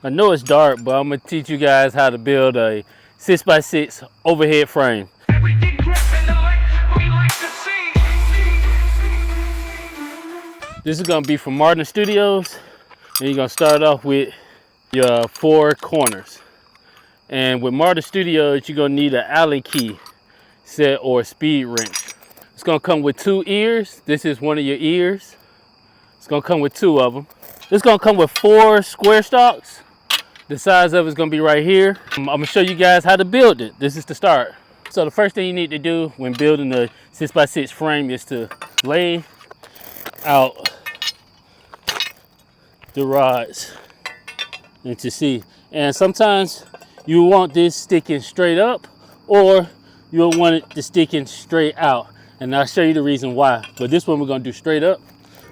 I know it's dark, but I'm gonna teach you guys how to build a 6x6 overhead frame. This is gonna be from Martin Studios, and you're gonna start off with your 4 corners. And with Martin Studios, you're gonna need an Allen key set or a speed wrench. It's gonna come with 2 ears. This is one of your ears. It's gonna come with 2 of them. It's gonna come with 4 square stocks. The size of it's gonna be right here. I'm gonna show you guys how to build it. This is the start. So the first thing you need to do when building a 6x6 frame is to lay out the rods and to see. And sometimes you want this sticking straight up, or you'll want it to sticking straight out. And I'll show you the reason why. But this one we're gonna do straight up.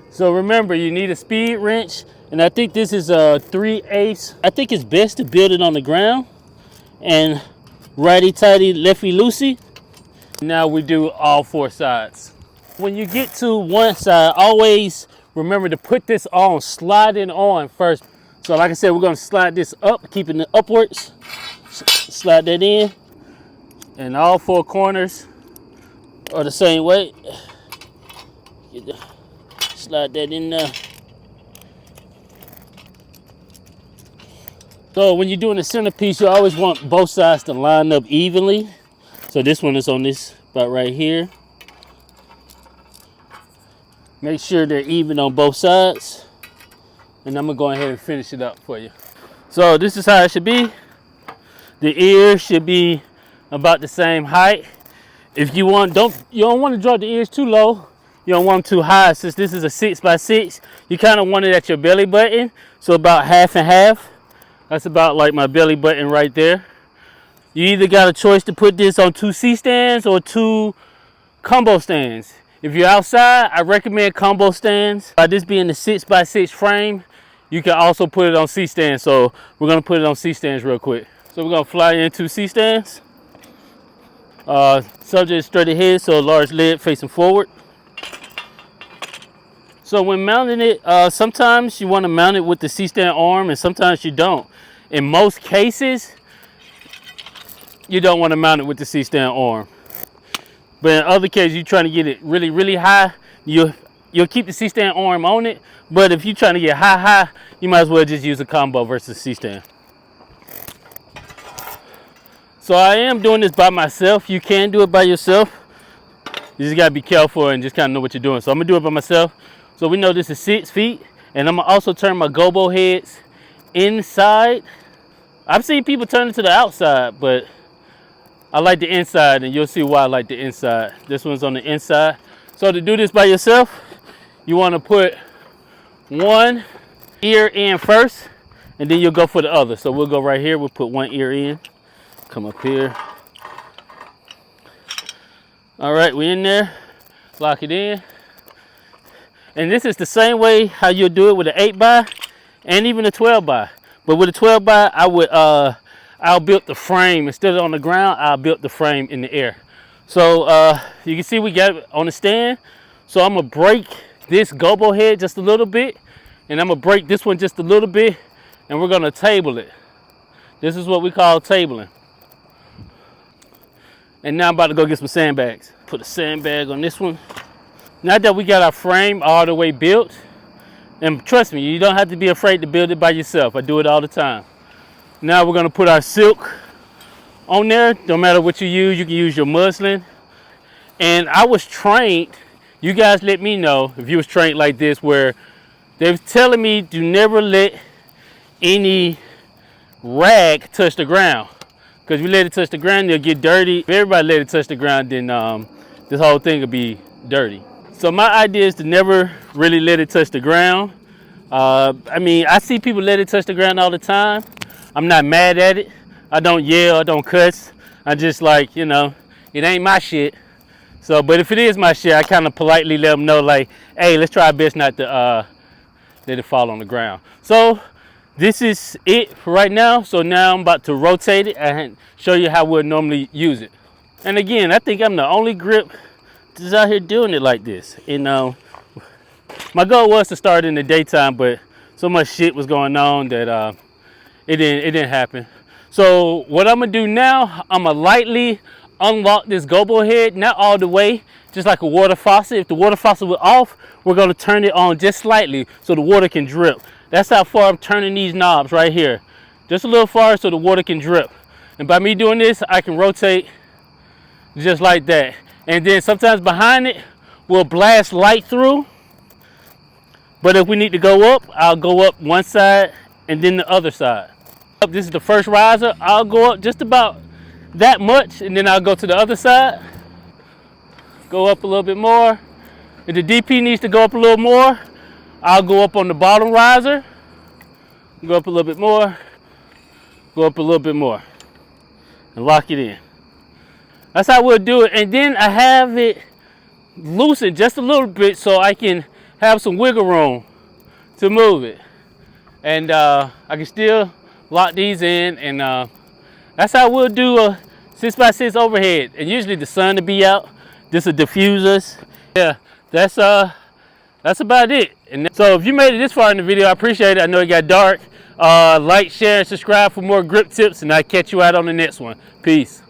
So remember, you need a speed wrench. And I think this is a 3/8. I think it's best to build it on the ground and righty-tighty, lefty-loosey. Now we do all 4 sides. When you get to one side, always remember to put this on, slide it on first. So like I said, we're gonna slide this up, keeping it upwards. Slide that in. And all 4 corners are the same way. Slide that in there. So when you're doing the centerpiece, you always want both sides to line up evenly. So this one is on this about right here. Make sure they're even on both sides. And I'm gonna go ahead and finish it up for you. So this is how it should be. The ears should be about the same height. If you want, you don't want to draw the ears too low. You don't want them too high. Since this is a 6x6, you kind of want it at your belly button. So about half and half. That's about like my belly button right there. You either got a choice to put this on 2 C-stands or 2 combo stands. If you're outside, I recommend combo stands. By this being the 6x6 frame, you can also put it on C-stands. So we're gonna put it on C-stands real quick. So we're gonna fly into C-stands. Subject straight ahead, so a large lid facing forward. So when mounting it, sometimes you want to mount it with the C-stand arm and sometimes you don't. In most cases, you don't want to mount it with the C-stand arm. But in other cases, you're trying to get it really, really high, you'll keep the C-stand arm on it. But if you're trying to get high, you might as well just use a combo versus C-stand. So I am doing this by myself. You can do it by yourself. You just gotta be careful and just kind of know what you're doing. So I'm gonna do it by myself. So we know this is 6 feet, and I'm gonna also turn my gobo heads inside. I've seen people turn it to the outside, but I like the inside, and you'll see why I like the inside. This one's on the inside. So to do this by yourself, you wanna put one ear in first, and then you'll go for the other. So we'll go right here, we'll put one ear in, come up here. All right, we're in there, lock it in. And this is the same way how you'll do it with an 8x and even a 12x. But with a 12x, I'll build the frame. Instead of on the ground, I'll build the frame in the air. So you can see we got it on the stand. So I'm gonna break this gobo head just a little bit, and I'm gonna break this one just a little bit, and we're gonna table it. This is what we call tabling. And now I'm about to go get some sandbags. Put a sandbag on this one. Now that we got our frame all the way built, and trust me, you don't have to be afraid to build it by yourself. I do it all the time. Now we're gonna put our silk on there. No matter what you can use your muslin. And I was trained, you guys let me know if you was trained like this, where they was telling me to never let any rag touch the ground. Because if you let it touch the ground, it'll get dirty. If everybody let it touch the ground, then this whole thing will be dirty. So my idea is to never really let it touch the ground. I mean, I see people let it touch the ground all the time. I'm not mad at it. I don't yell, I don't cuss. I just like, you know, it ain't my shit. So, but if it is my shit, I kind of politely let them know, like, hey, let's try our best not to let it fall on the ground. So this is it for right now. So now I'm about to rotate it and show you how we'll normally use it. And again, I think I'm the only grip that's out here doing it like this. And my goal was to start in the daytime, but so much shit was going on that it didn't happen. So what I'm gonna do now, I'm gonna lightly unlock this gobo head, not all the way, just like a water faucet. If the water faucet was off, we're gonna turn it on just slightly so the water can drip. That's how far I'm turning these knobs right here. Just a little far so the water can drip. And by me doing this, I can rotate just like that. And then sometimes behind it, we'll blast light through. But if we need to go up, I'll go up one side and then the other side. This is the first riser. I'll go up just about that much, and then I'll go to the other side. Go up a little bit more. If the DP needs to go up a little more, I'll go up on the bottom riser. Go up a little bit more. Go up a little bit more. And lock it in. That's how we'll do it. And then I have it loosened just a little bit so I can have some wiggle room to move it. And I can still lock these in, and that's how we'll do a 6x6 overhead. And usually the sun will be out. This will diffuse us. Yeah, that's about it. And so if you made it this far in the video, I appreciate it. I know it got dark. Like, share, and subscribe for more grip tips, and I'll catch you out on the next one. Peace.